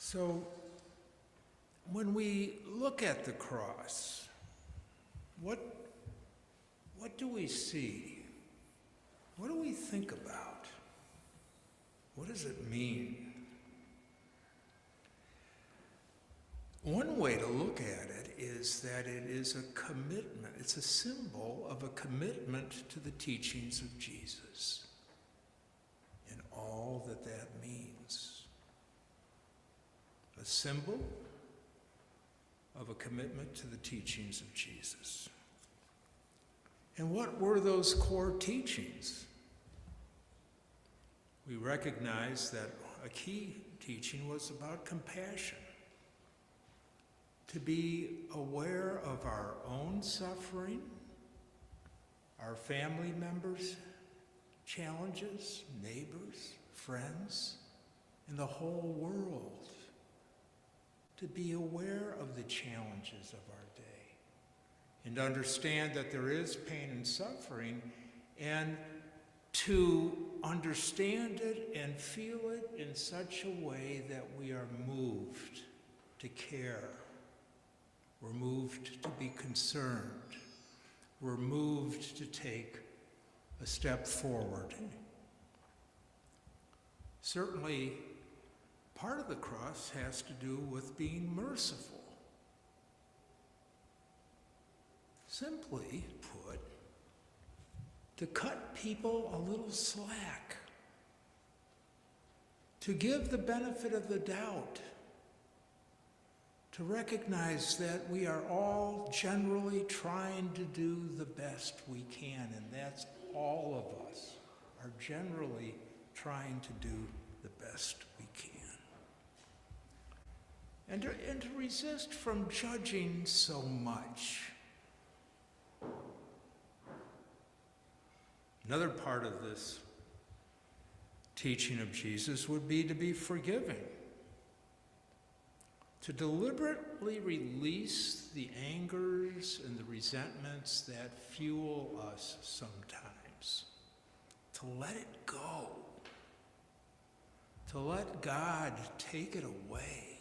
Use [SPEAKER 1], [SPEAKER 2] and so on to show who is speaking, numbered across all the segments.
[SPEAKER 1] So, when we look at the cross, what do we see? What do we think about? What does it mean? One way to look at it is that it is a commitment. It's a symbol of a commitment to the teachings of Jesus and all that that means. A symbol of a commitment to the teachings of Jesus. And what were those core teachings? We recognize that a key teaching was about compassion. To be aware of our own suffering, our family members' challenges, neighbors, friends, and the whole world. To be aware of the challenges of our day and understand that there is pain and suffering, and to understand it and feel it in such a way that we are moved to care. We're moved to be concerned. We're moved to take a step forward. Certainly, part of the cross has to do with being merciful. Simply put, to cut people a little slack, to give the benefit of the doubt, to recognize that we are all generally trying to do the best we can, and that's all of us are generally trying to do the best we can. And to resist from judging so much. Another part of this teaching of Jesus would be to be forgiving. To deliberately release the angers and the resentments that fuel us sometimes. To let it go. To let God take it away.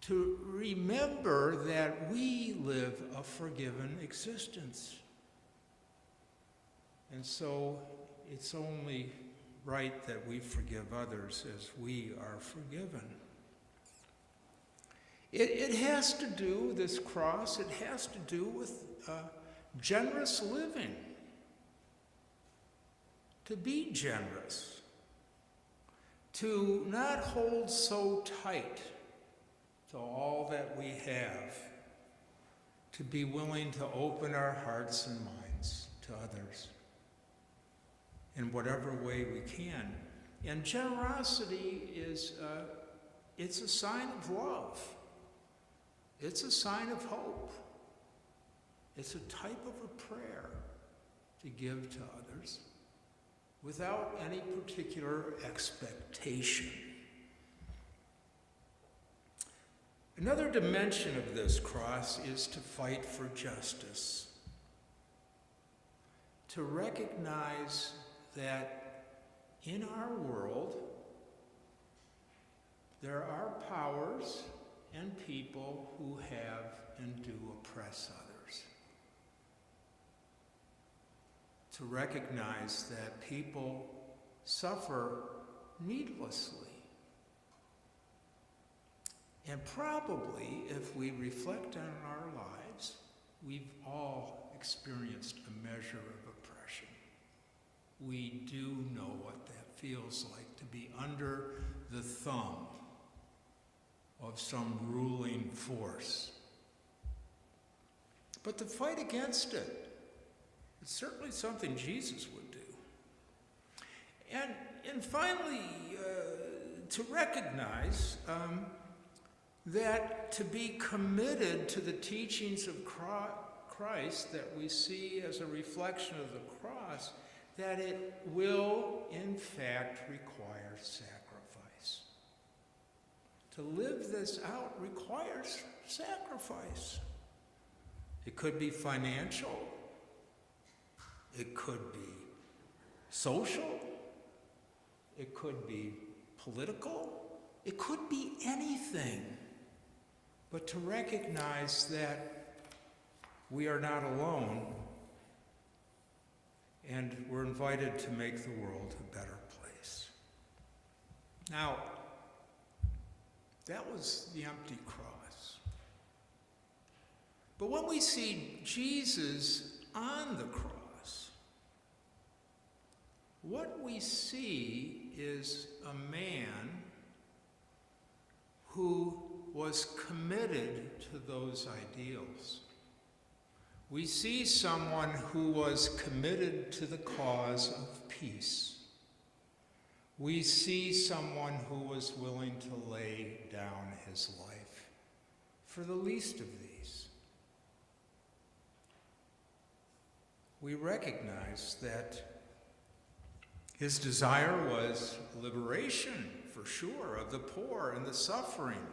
[SPEAKER 1] To remember that we live a forgiven existence. And so it's only right that we forgive others as we are forgiven. It has to do, this cross, it has to do with generous living. To be generous. To not hold so tight to all that we have, to be willing to open our hearts and minds to others in whatever way we can. And generosity is, it's a sign of love. It's a sign of hope. It's a type of a prayer to give to others without any particular expectation. Another dimension of this cross is to fight for justice. To recognize that in our world, there are powers and people who have and do oppress others. To recognize that people suffer needlessly. And probably, if we reflect on our lives, we've all experienced a measure of oppression. We do know what that feels like, to be under the thumb of some ruling force. But to fight against it, it's certainly something Jesus would do. And finally, to recognize that to be committed to the teachings of Christ that we see as a reflection of the cross, that it will, in fact, require sacrifice. To live this out requires sacrifice. It could be financial. It could be social. It could be political. It could be anything, but to recognize that we are not alone, and we're invited to make the world a better place. Now, that was the empty cross. But when we see Jesus on the cross, what we see is a man who was committed to those ideals. We see someone who was committed to the cause of peace. We see someone who was willing to lay down his life for the least of these. We recognize that his desire was liberation, for sure, of the poor and the suffering,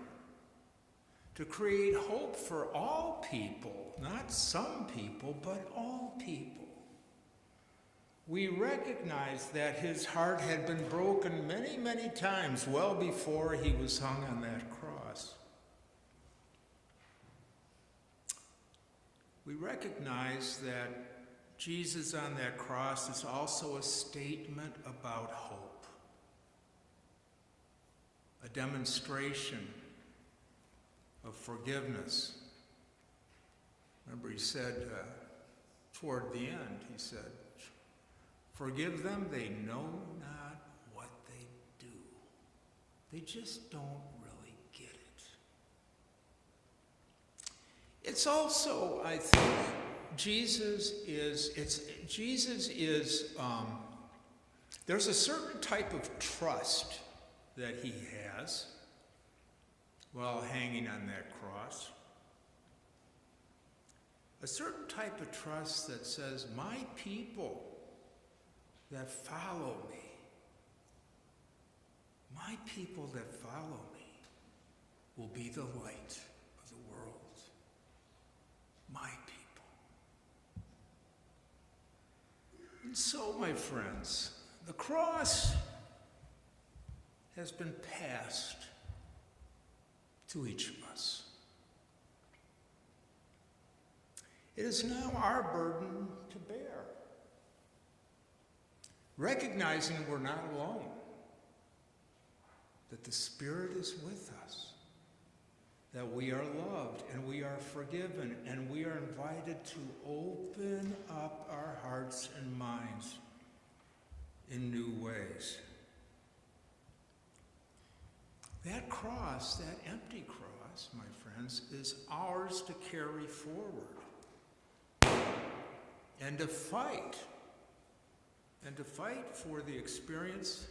[SPEAKER 1] to create hope for all people, not some people, but all people. We recognize that his heart had been broken many, many times, well before he was hung on that cross. We recognize that Jesus on that cross is also a statement about hope, a demonstration of forgiveness. Remember, he said toward the end, he said, "Forgive them, they know not what they do." They just don't really get it. It's also, I think, there's a certain type of trust that he has while hanging on that cross. A certain type of trust that says, my people that follow me, my people that follow me will be the light of the world. My people. And so, my friends, the cross has been passed to each of us. It is now our burden to bear, recognizing we're not alone, that the Spirit is with us, that we are loved and we are forgiven, and we are invited to open up our hearts and minds in new ways. That cross, that empty cross, my friends, is ours to carry forward and to fight for the experience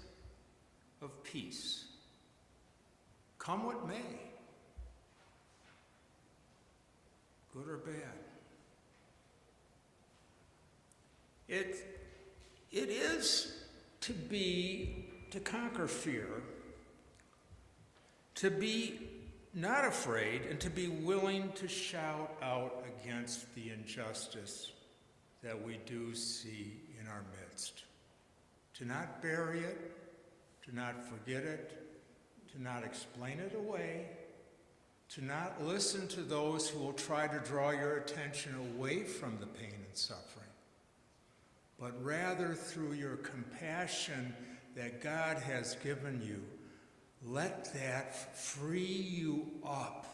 [SPEAKER 1] of peace, come what may, good or bad. It is to conquer fear, to be not afraid, and to be willing to shout out against the injustice that we do see in our midst. To not bury it, to not forget it, to not explain it away, to not listen to those who will try to draw your attention away from the pain and suffering, but rather through your compassion that God has given you, let that free you up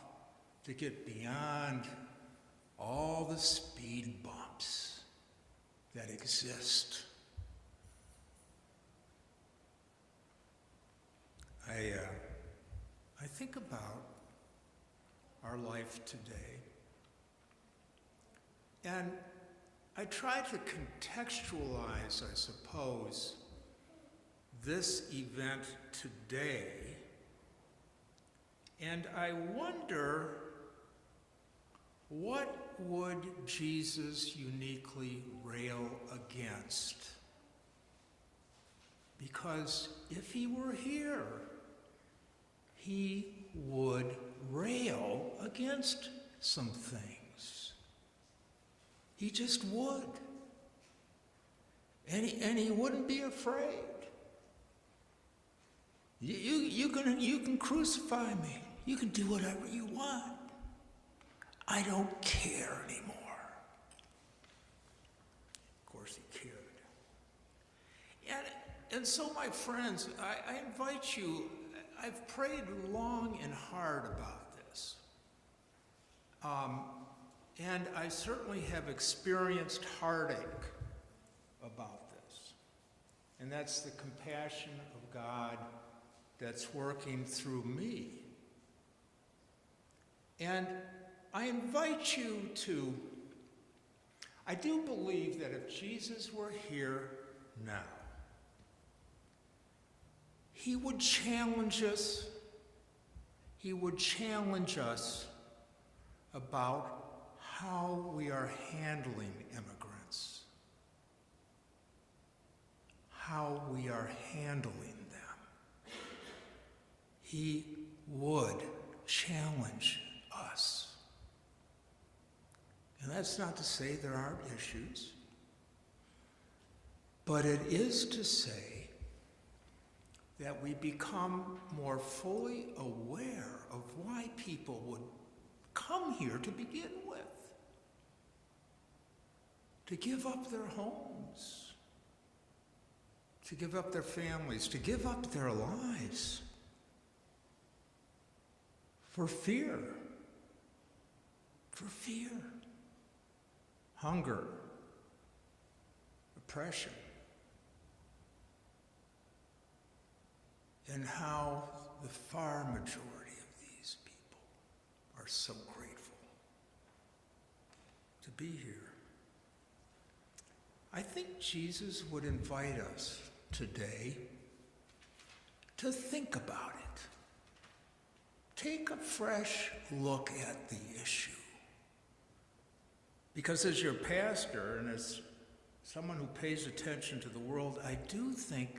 [SPEAKER 1] to get beyond all the speed bumps that exist. I think about our life today, and I try to contextualize, I suppose, this event today, and I wonder, what would Jesus uniquely rail against? Because if he were here, he would rail against some things. He just would. And he wouldn't be afraid. You can crucify me. You can do whatever you want. I don't care anymore. Of course he cared. And so, my friends, I invite you, I've prayed long and hard about this. And I certainly have experienced heartache about this. And that's the compassion of God that's working through me. And I invite you to, I do believe that if Jesus were here now, he would challenge us. He would challenge us about how we are handling immigrants, how we are handling them. He would challenge us. And that's not to say there aren't issues, but it is to say that we become more fully aware of why people would come here to begin with, to give up their homes, to give up their families, to give up their lives for fear, hunger, oppression, and how the far majority of these people are so grateful to be here. I think Jesus would invite us today to think about it. Take a fresh look at the issue. Because as your pastor and as someone who pays attention to the world, I do think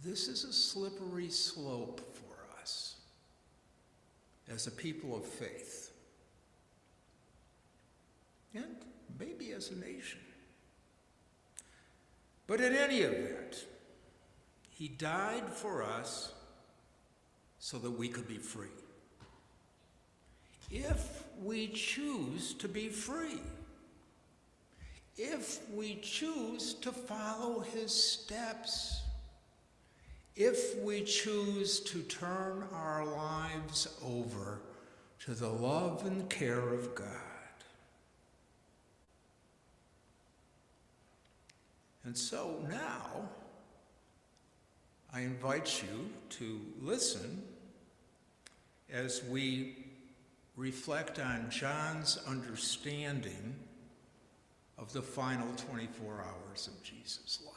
[SPEAKER 1] this is a slippery slope for us as a people of faith, and maybe as a nation. But in any event, he died for us so that we could be free. If we choose to be free, if we choose to follow his steps, if we choose to turn our lives over to the love and care of God. And so now, I invite you to listen as we reflect on John's understanding of the final 24 hours of Jesus' life.